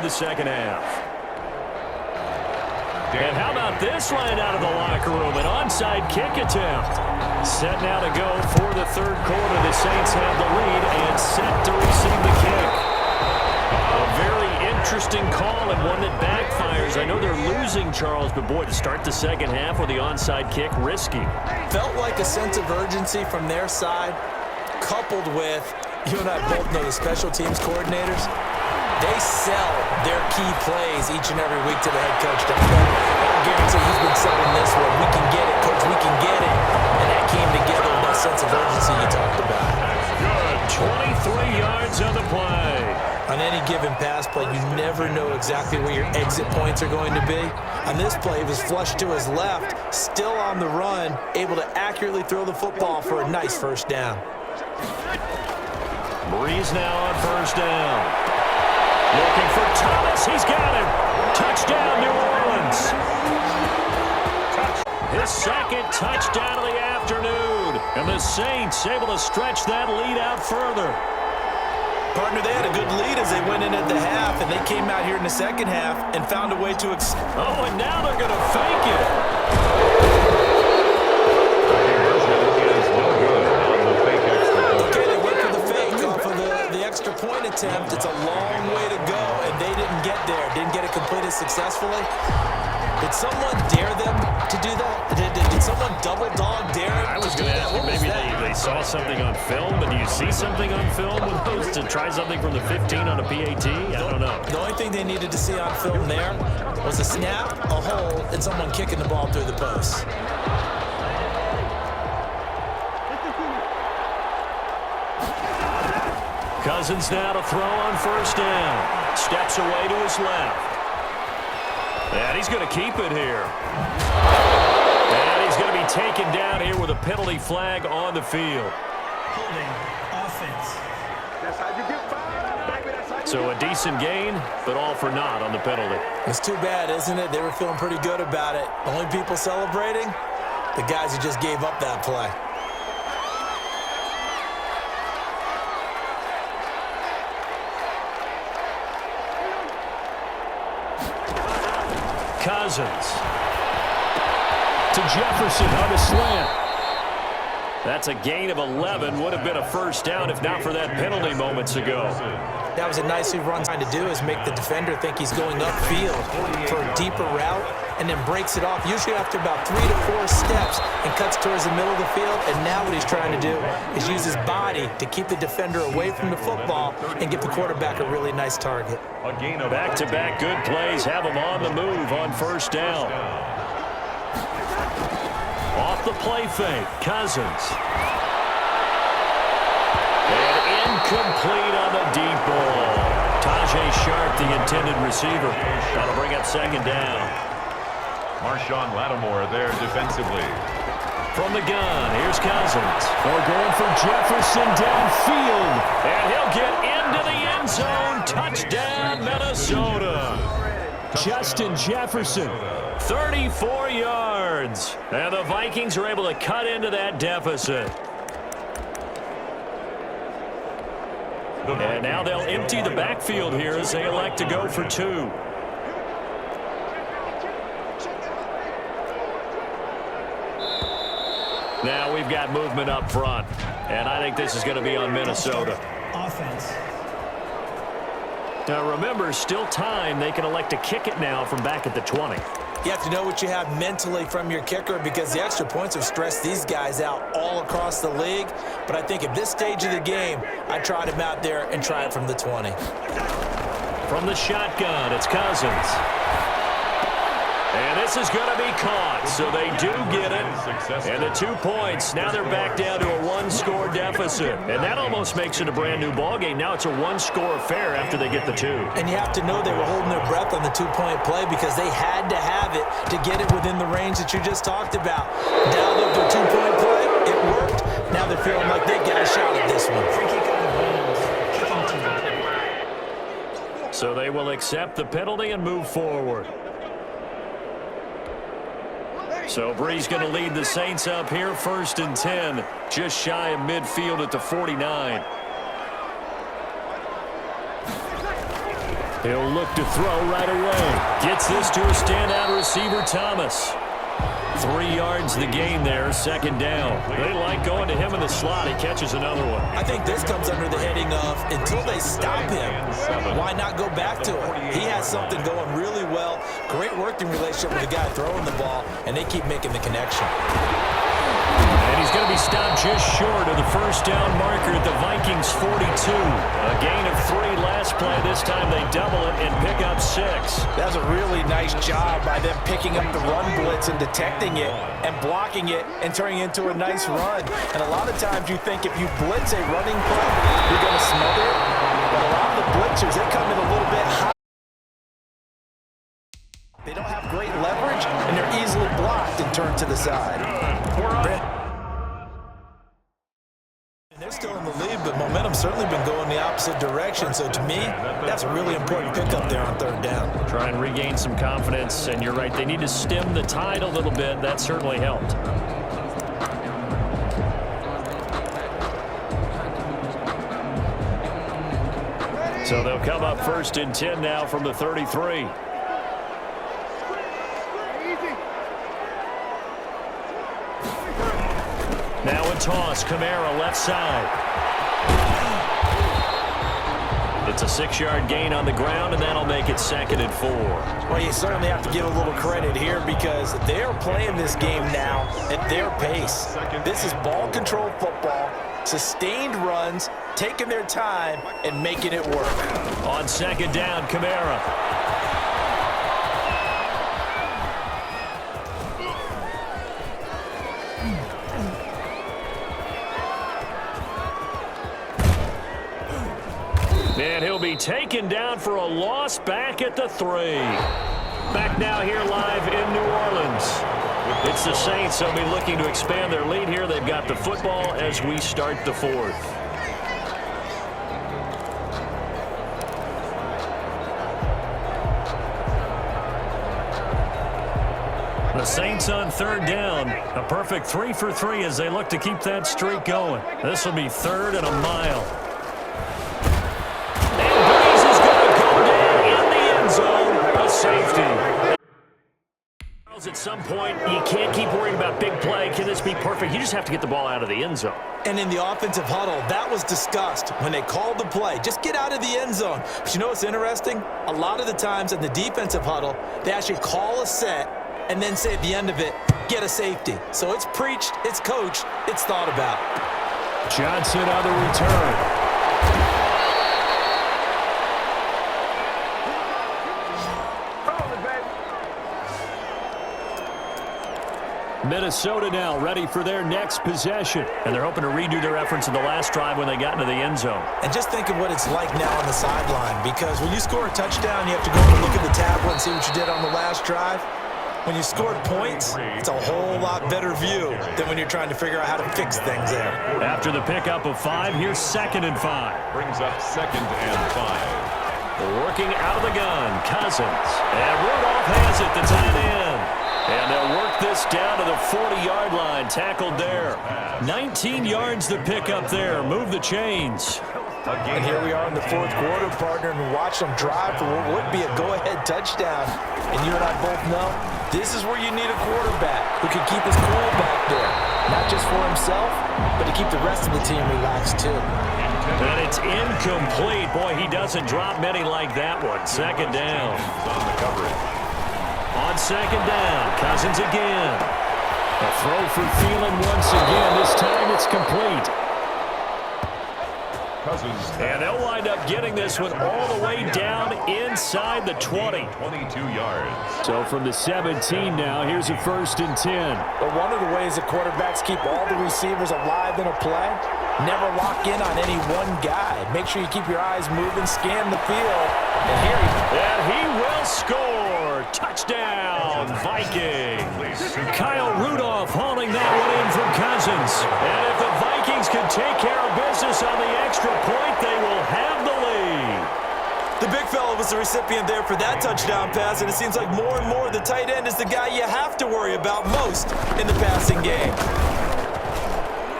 the second half. And how about this line out of the locker room? An onside kick attempt. Set now to go for the third quarter. The Saints have the lead and set to receive the kick. A very interesting call and one that backfires. I know they're losing, Charles, but boy, to start the second half with the onside kick, risky. Felt like a sense of urgency from their side, coupled with, you and I both know the special teams coordinators, they sell their key plays each and every week to the head coach. I guarantee he's been selling this one. We can get it, coach, we can get it. And that came together with that sense of urgency you talked about. Good. 23 yards on the play. On any given pass play, you never know exactly where your exit points are going to be. On this play, he was flushed to his left, still on the run, able to accurately throw the football for a nice first down. Breeze now on first down. Looking for Thomas. He's got it. Touchdown, New Orleans. His second touchdown of the afternoon. And the Saints able to stretch that lead out further. Partner, they had a good lead as they went in at the half, and they came out here in the second half and found a way to Oh, and now they're going to fake it. Okay, they went for the fake off of the extra point attempt. It's a long way to go, and they didn't get there. Didn't get it completed successfully. Did someone dare them to do that? Did someone double dog dare them? I was going to ask you, maybe they saw something on film, but do you see something on film with those to try something from the 15 on a PAT? I don't know. The only thing they needed to see on film there was a snap, a hole, and someone kicking the ball through the post. Cousins now to throw on first down. Steps away to his left. And he's going to keep it here. And he's going to be taken down here with a penalty flag on the field. Holding offense. That's how you get fired, baby. That's how you So a decent gain, but all for naught on the penalty. It's too bad, isn't it? They were feeling pretty good about it. Only people celebrating? The guys who just gave up that play. Cousins to Jefferson on a slant. That's a gain of 11. Would have been a first down if not for that penalty moments ago. That was a nicely run. Trying to do is make the defender think he's going upfield for a deeper route and then breaks it off, usually after about 3 to 4 steps, and cuts towards the middle of the field. And now what he's trying to do is use his body to keep the defender away from the football and give the quarterback a really nice target. Back-to-back good plays have him on the move on first down. Off the play fake, Cousins. And incomplete on the deep ball. Tajay Sharp, the intended receiver. That'll bring up second down. Marshawn Lattimore there defensively. From the gun, here's Cousins. They're going for Jefferson downfield. And he'll get into the end zone. Touchdown, Minnesota. Justin Jefferson, 34 yards. And the Vikings are able to cut into that deficit. And now they'll empty the backfield here as they elect to go for 2. Now we've got movement up front, and I think this is going to be on Minnesota. Offense. Now remember, still time. They can elect to kick it now from back at the 20. You have to know what you have mentally from your kicker, because the extra points have stressed these guys out all across the league. But I think at this stage of the game, I tried him out there and try it from the 20. From the shotgun, it's Cousins. And this is going to be caught, so they do get it. And the 2 points, now they're back down to a 1-score deficit. And that almost makes it a brand-new ballgame. Now it's a 1-score affair after they get the 2. And you have to know they were holding their breath on the 2-point play, because they had to have it to get it within the range that you just talked about. Dialed up their 2-point play. It worked. Now they're feeling like they got a shot at this one. Free kick out of bounds. Kicking team. So they will accept the penalty and move forward. So Bree's going to lead the Saints up here, 1st and 10, just shy of midfield at the 49. He'll look to throw right away. Gets this to a standout receiver, Thomas. 3 yards the gain there, second down. They like going to him in the slot. He catches another one. I think this comes under the heading of until they stop him, why not go back to it? He has something going really well. Great working relationship with the guy throwing the ball, and they keep making the connection. And he's going to be stopped just short of the first down marker at the Vikings 42. A gain of 3 last play. This time they double it and pick up 6. That's a really nice job by them picking up the run blitz and detecting it and blocking it and turning it into a nice run. And a lot of times you think if you blitz a running play, you're going to smother it. But a lot of the blitzers, they come in a little bit high. They don't have great leverage, and they're easily blocked and turned to the side. They're still in the lead, but momentum's certainly been going the opposite direction. So to me, that's a really important pickup there on third down. Try and regain some confidence, and you're right, they need to stem the tide a little bit. That certainly helped. So they'll come up 1st and 10 now from the 33. Now a toss, Kamara left side. It's a 6-yard gain on the ground, and that'll make it 2nd and 4. Well, you certainly have to give a little credit here because they're playing this game now at their pace. This is ball control football, sustained runs, taking their time, and making it work. On 2nd down, Kamara. And he'll be taken down for a loss back at the 3. Back now here live in New Orleans. It's the Saints. They'll be looking to expand their lead here. They've got the football as we start the 4th. The Saints on 3rd down. A perfect 3 for 3 as they look to keep that streak going. This will be 3rd and a mile. Safety. At some point, you can't keep worrying about big play. Can this be perfect? You just have to get the ball out of the end zone. And in the offensive huddle, that was discussed when they called the play. Just get out of the end zone. But you know what's interesting? A lot of the times in the defensive huddle, they actually call a set and then say at the end of it, get a safety. So it's preached, it's coached, it's thought about. Johnson on the return. Minnesota now ready for their next possession. And they're hoping to redo their efforts in the last drive when they got into the end zone. And just think of what it's like now on the sideline, because when you score a touchdown, you have to go and look at the tablet and see what you did on the last drive. When you scored points, it's a whole lot better view than when you're trying to figure out how to fix things there. After the pickup of 5, here's 2nd and 5. Brings up 2nd and 5. Working out of the gun, Cousins. And Rudolph has it, the tight end. And they'll work this down to the 40-yard line, tackled there. 19 yards to pick up there. Move the chains. And here we are in the 4th quarter, partner, and watch them drive for what would be a go-ahead touchdown. And you and I both know this is where you need a quarterback who can keep his cool back there. Not just for himself, but to keep the rest of the team relaxed too. And it's incomplete. Boy, he doesn't drop many like that one. 2nd down. On the coverage. On 2nd down, Cousins again. A throw for Thielen once again. This time it's complete. Cousins. And they'll wind up getting this one all the way down inside the 20. 22 yards. So from the 17 now, here's a 1st and 10. But one of the ways that quarterbacks keep all the receivers alive in a play, never lock in on any one guy. Make sure you keep your eyes moving, scan the field, and here he will score. Touchdown, Vikings. Kyle Rudolph hauling that one in from Cousins. And if the Vikings can take care of business on the extra point, they will have the lead. The big fella was the recipient there for that touchdown pass, and it seems like more and more the tight end is the guy you have to worry about most in the passing game.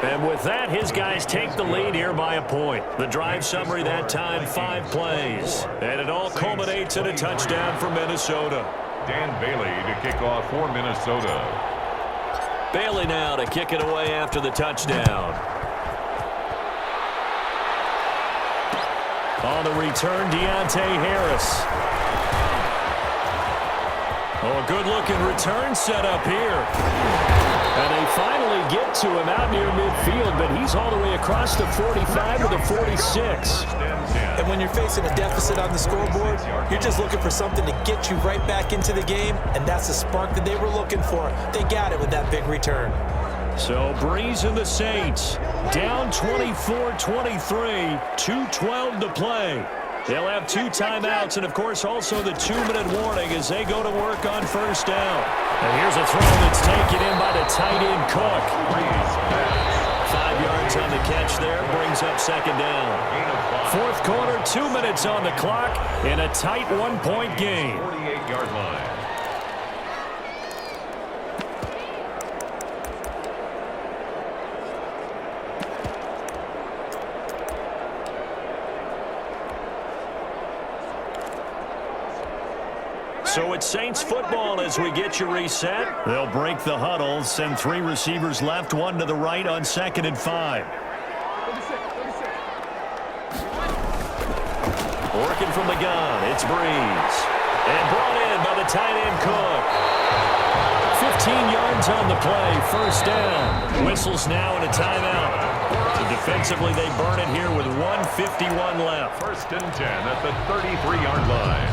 And with that, his guys take the lead here by a point. The drive summary that time, 5 plays. And it all culminates in a touchdown for Minnesota. Dan Bailey to kick off for Minnesota. Bailey now to kick it away after the touchdown. On the return, Deontay Harris. Oh, a good-looking return set up here. And they finally get to him out near midfield, but he's all the way across the 45 to the 46. And when you're facing a deficit on the scoreboard, you're just looking for something to get you right back into the game, and that's the spark that they were looking for. They got it with that big return. So Breeze and the Saints down 24-23, 2:12 to play. They'll have 2 timeouts and, of course, also the 2-minute warning as they go to work on first down. And here's a throw that's taken in by the tight end Cook. 5 yards on the catch there, brings up second down. Fourth quarter, 2 minutes on the clock in a tight 1-point game. 48-yard line. So it's Saints football as we get you reset. They'll break the huddle, send 3 receivers left, 1 to the right on 2nd and 5. Working from the gun, it's Breeze. And brought in by the tight end Cook. 15 yards on the play, first down. Whistles now and a timeout. So defensively, they burn it here with 1:51 left. 1st and 10 at the 33-yard line.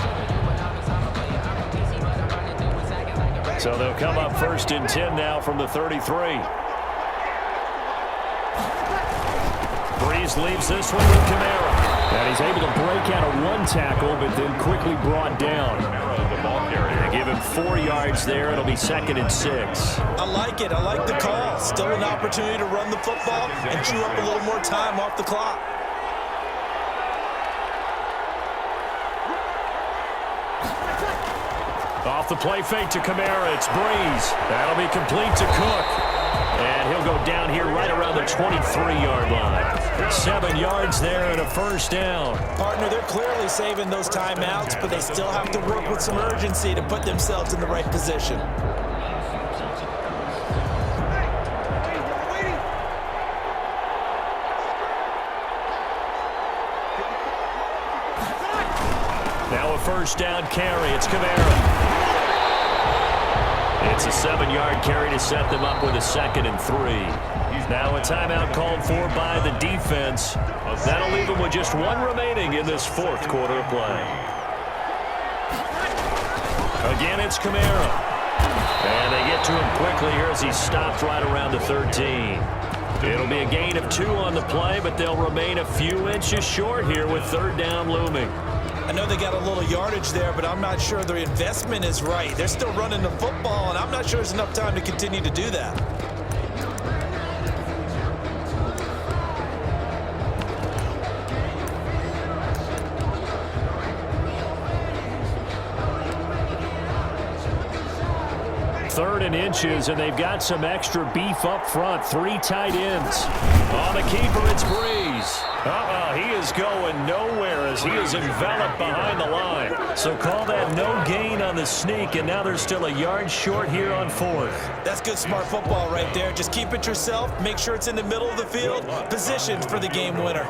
So they'll come up 1st and 10 now from the 33. Breeze leaves this one with Kamara. And he's able to break out of 1 tackle, but then quickly brought down. The ball carrier. They give him 4 yards there. It'll be 2nd and 6. I like it. I like the call. Still an opportunity to run the football and chew up a little more time off the clock. Off the play fake to Kamara, it's Breeze. That'll be complete to Cook. And he'll go down here right around the 23-yard line. 7 yards there and a first down. Partner, they're clearly saving those timeouts, but they still have to work with some urgency to put themselves in the right position. Now a first down carry. It's Kamara. It's a 7-yard carry to set them up with a 2nd and 3. Now a timeout called for by the defense. That'll leave them with just 1 remaining in this 4th quarter of play. Again, it's Kamara. And they get to him quickly here as he stopped right around the 13. It'll be a gain of 2 on the play, but they'll remain a few inches short here with 3rd down looming. I know they got a little yardage there, but I'm not sure their investment is right. They're still running the football, and I'm not sure there's enough time to continue to do that. Third and inches, and they've got some extra beef up front. 3 tight ends. On the keeper, it's Breeze. He is going nowhere as he is enveloped behind the line. So call that no gain on the sneak, and now they're still a yard short here on 4th. That's good, smart football right there. Just keep it yourself. Make sure it's in the middle of the field. Positioned for the game winner.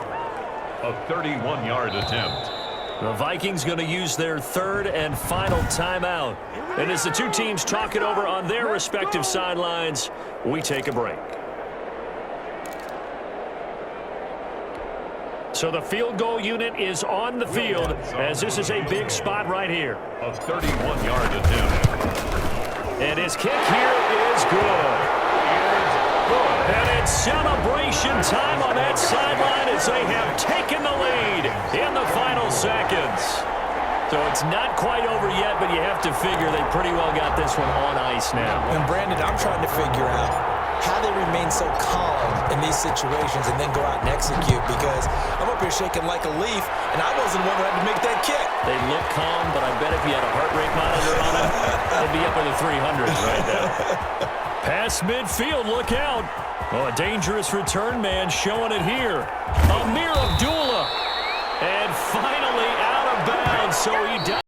A 31-yard attempt. The Vikings going to use their 3rd and final timeout. And as the 2 teams talk it over on their respective sidelines, we take a break. So the field goal unit is on the field as this is a big spot right here. A 31-yard attempt. And his kick here is good. And it's celebration time on that sideline as they have taken the lead in the final seconds. So it's not quite over yet, but you have to figure they pretty well got this one on ice now. And Brandon, I'm trying to figure out how they remain so calm in these situations and then go out and execute, because I'm up here shaking like a leaf, and I wasn't the one who had to make that kick. They look calm, but I bet if you had a heart rate monitor on them, they'd be up in the 300s right now. Past midfield, look out. Oh, a dangerous return man showing it here. Amir Abdullah. And finally out of bounds, so he does.